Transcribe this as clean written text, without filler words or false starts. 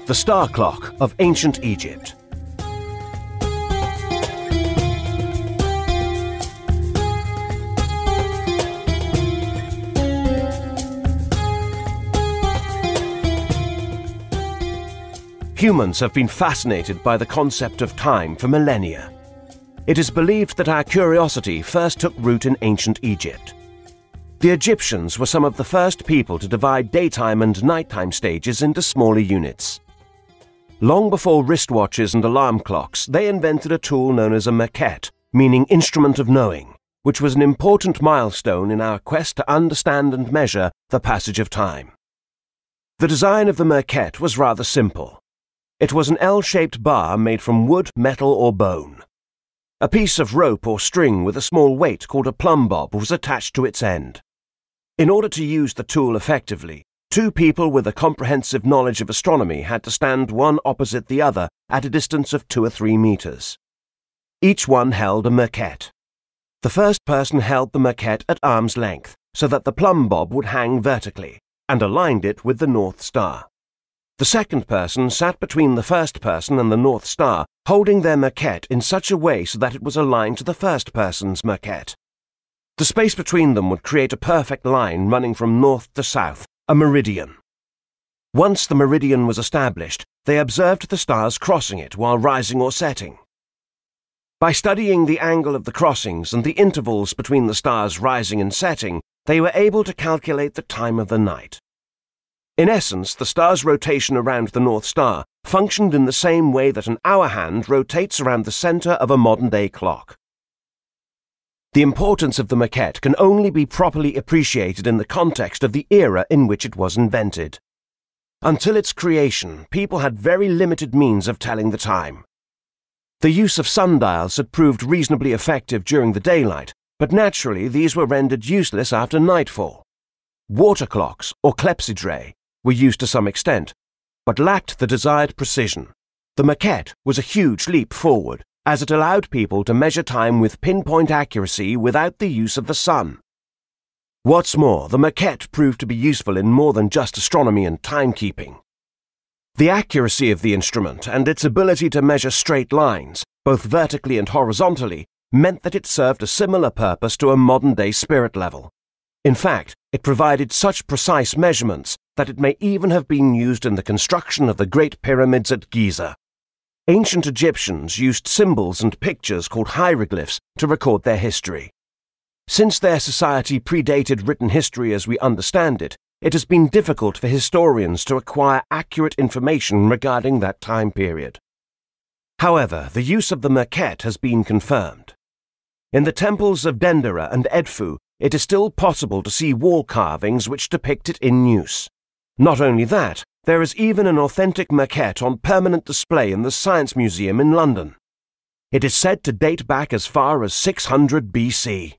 the star clock of ancient Egypt. Humans have been fascinated by the concept of time for millennia. It is believed that our curiosity first took root in ancient Egypt. The Egyptians were some of the first people to divide daytime and nighttime stages into smaller units. Long before wristwatches and alarm clocks, they invented a tool known as a maquette, meaning instrument of knowing, which was an important milestone in our quest to understand and measure the passage of time. The design of the maquette was rather simple. It was an L-shaped bar made from wood, metal, or bone. A piece of rope or string with a small weight called a plumb bob was attached to its end. In order to use the tool effectively, two people with a comprehensive knowledge of astronomy had to stand one opposite the other at a distance of 2 or 3 meters. Each one held a maquette. The first person held the maquette at arm's length so that the plumb bob would hang vertically, and aligned it with the North Star. The second person sat between the first person and the North Star, holding their maquette in such a way so that it was aligned to the first person's maquette. The space between them would create a perfect line running from north to south, a meridian. Once the meridian was established, they observed the stars crossing it while rising or setting. By studying the angle of the crossings and the intervals between the stars rising and setting, they were able to calculate the time of the night. In essence, the star's rotation around the North Star functioned in the same way that an hour hand rotates around the center of a modern-day clock. The importance of the maquette can only be properly appreciated in the context of the era in which it was invented. Until its creation, people had very limited means of telling the time. The use of sundials had proved reasonably effective during the daylight, but naturally these were rendered useless after nightfall. Water clocks, or clepsydræ, were used to some extent, but lacked the desired precision. The maquette was a huge leap forward, as it allowed people to measure time with pinpoint accuracy without the use of the sun. What's more, the maquette proved to be useful in more than just astronomy and timekeeping. The accuracy of the instrument and its ability to measure straight lines, both vertically and horizontally, meant that it served a similar purpose to a modern-day spirit level. In fact, it provided such precise measurements that it may even have been used in the construction of the Great Pyramids at Giza. Ancient Egyptians used symbols and pictures called hieroglyphs to record their history. Since their society predated written history as we understand it, it has been difficult for historians to acquire accurate information regarding that time period. However, the use of the maquette has been confirmed. In the temples of Dendera and Edfu, it is still possible to see wall carvings which depict it in use. Not only that, there is even an authentic maquette on permanent display in the Science Museum in London. It is said to date back as far as 600 BC.